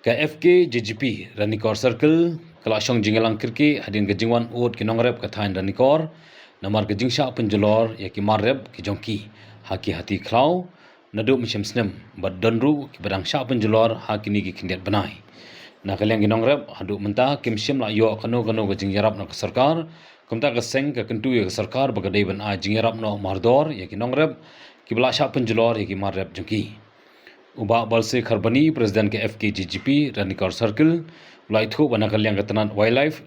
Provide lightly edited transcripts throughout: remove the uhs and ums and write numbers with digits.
KFK JGP Ranikor Circle Kelasong Jingalang Kirki Hadin Gejingwan Ud Kinongrep Kathain Ranikor Namar Gejingsha Penjelor Yaki Marreb Kijongki Haki Hati Klau Nadu Misham Snem Bad Donru Kibadang Sha Penjelor Haki Nigi Kindiat Benai Nakaliang Kinongrep Hadu Mentah Kimshim La Yo Kano Gejing Yarap Nak Sarkar Kumta Keseng ke Kentu Ya Sarkar Bagadai Ben A Jingyarap No Mardor Yaki Nongrep Kibla Sha Penjelor Yaki Marreb Jongki Uba balse kharbani Presiden KFK JGP Ranikor Circle ulai thu banakal yang ketenan wildlife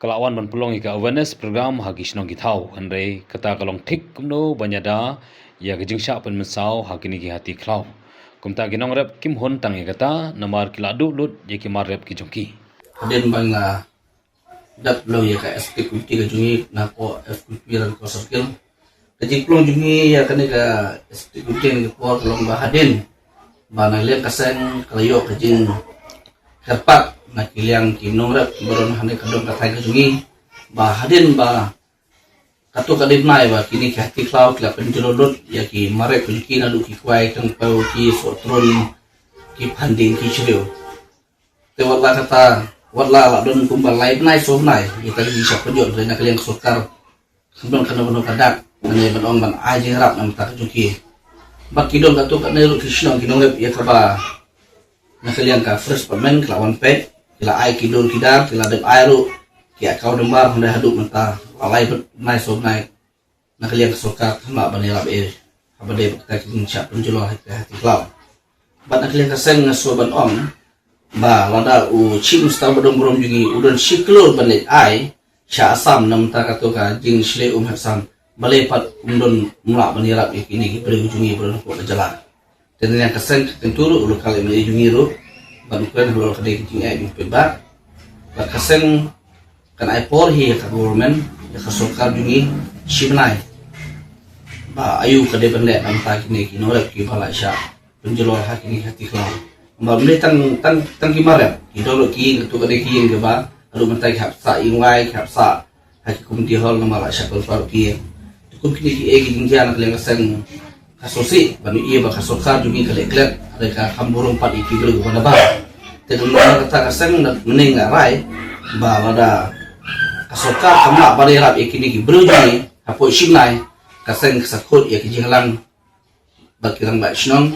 kelawan menpelong ika awareness program hagi snong githau handai kata kalong thik kumno banyada ya gejingsha pen mensau hakini gi hati klau kumta ginong rep kim hon tang kata namar kiladu lut ye kimar rep ki jongki den banga dat lo ya ka SK kuti ga jungi na ko FKP Ranikor Circle kajing plong jungi ya kane ka SK kuti ni ko kalong bahaden bana liang kaseng kalayo kajing kerpat na kiliang kinongrep baron hane kadong katai kajungi ba hadin ba katu kadip nai ba kini ki hati klau kila penjelodot ya ki mare kunki na du ki kwai tang pau ki sotron ki panding ki chrio te wala kata wala la don kumbal lai nai so nai kita di syak penjol na kiliang sokar kembang kana kadak ane ban ban aje rap nam tak kajungi Bakidong katu kat nelu Krishna kinongrep ya kaba nakalian ka fresh permen kelawan pet kila ai kidon kidar kila dep airu kia kau dembar hendak haduk mentah alai bet nai sob nai nakalian kesoka kama banelap abade kita kin syak penjual hati klau bat nakalian kaseng ngasoban om ba lada u chim sta bodong borom jungi udon siklur banet ai sya asam nam ta katu ka jing shle hasam balai pat undon mulak menirap ini beri ujungi berlaku ke jalan. Dan yang keseng kenturu ulu kali meli ujungi ru, bantuan ulu kedai kecing jumpa bak. Bak keseng kan aipor hi ka government ya kasokar jungi simnai. Ba ayu kedai pendek nampak kini kinorep ki balai sya penjelor hak ini hati kelau. Ba meli tang kimarep idolo ki tu kedai ki yang geba alu mentai hapsa ingwai hapsa hak kumti hol namala sya kalau ki kini ki egi jingja nak leng seng kasosi bani iya ba kasoka jungi kaleklet mereka kamburung pat iki gelu bana ba te dulu kata kaseng nak mening rai ba wada kasoka kamla bari rap iki ni bru jungi apo simnai kaseng sakut ya ki jinglang ba kirang ba shnong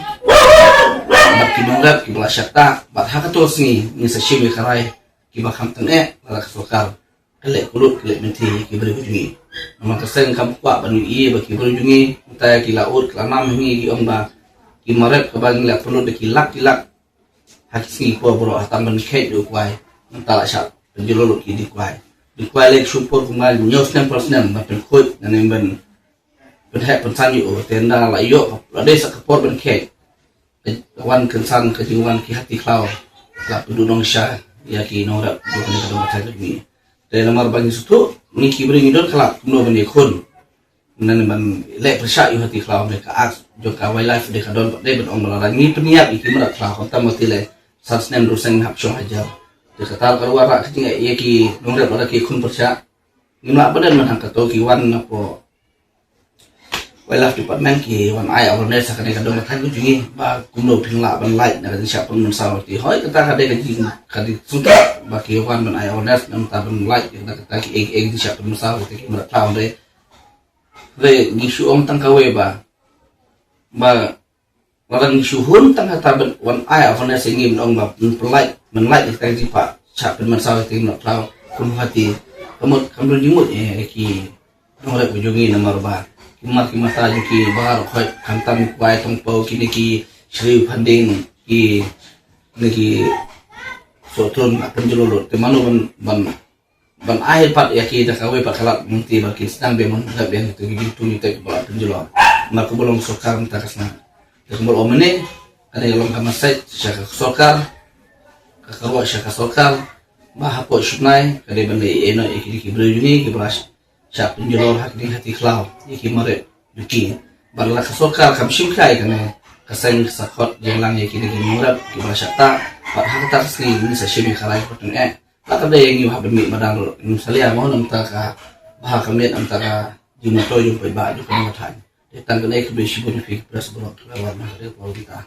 ba kinongrap ki bala syakta ba hakatos ni sa shimi karai ki ba kamten bala kasoka kelek kulut kelek menti ki bru jungi nama keseng kampua banu iye baki berujungi entah kilaut kelanam hingi ki omba ki marep kabang la perlu de kilak hakisi ko bro atam ban khet do kwai entah la syak penjelolo ki di kwai lek support kumal nyos nem persnem baten khoi nanem ban hek pensan yu tenda la yo ade sak support ban khet wan kensan kejingwan ki hati klau la pedunong sya ya ki norap do kan kadong thai ni dan nomor bagi sutu ni kibring idol kelak no bani khun nan ban lek persya yu hati klau mereka aks joka wildlife de kadon de ben ong melarang ni peniap iki merak klau kota motile sansnem ruseng hap syong hajar de kata karwa rak kecing ye ki nongrep ada ki khun persya ngina badan man hangkato ki wan apo wildlife department ki wan ai awareness sakane kadon thai ku jungi ba kumno phingla ban light na kan siap pun mensal ti hoi kata kade kadi sudah baki wan ban ai awareness nam ta ban light kita kata ki eg siap pun mensal ti merak klau de gisu om tang kawe ba orang suhun tang kata ban wan ai awareness ingin ong ba light men light kita ti pa siap pun mensal ti merak klau kun hati kamu jimut ki nore ujungi nomor ba kimar taju ki bar khoi khantam kwai tong pau kini ki shri panding ki niki sotron penjelolo te manu ban air pat ya ki da kawe pat kalap munti baki sedang be mun da ben tu gi tu ni te ba penjelolo na ko bolong sokar ta kasna te ko omene ada yang kama sai syaka sokar ka karwa syaka sokar ba hapo shunai kade bande eno iki brujuni ki bras syak penjelor hati klau iki mare duki barla kasokal kam simkai kana kaseng sakot jenglang iki ni murab ki basyata par hakta ski ni sa shimi khalai potun laka de yang yu habmi madang salia mo nam ta ka bah kamet antara jumato yu pe ba ju kan mathan tan kan ek be shi boni fi pres bro lawan na re kita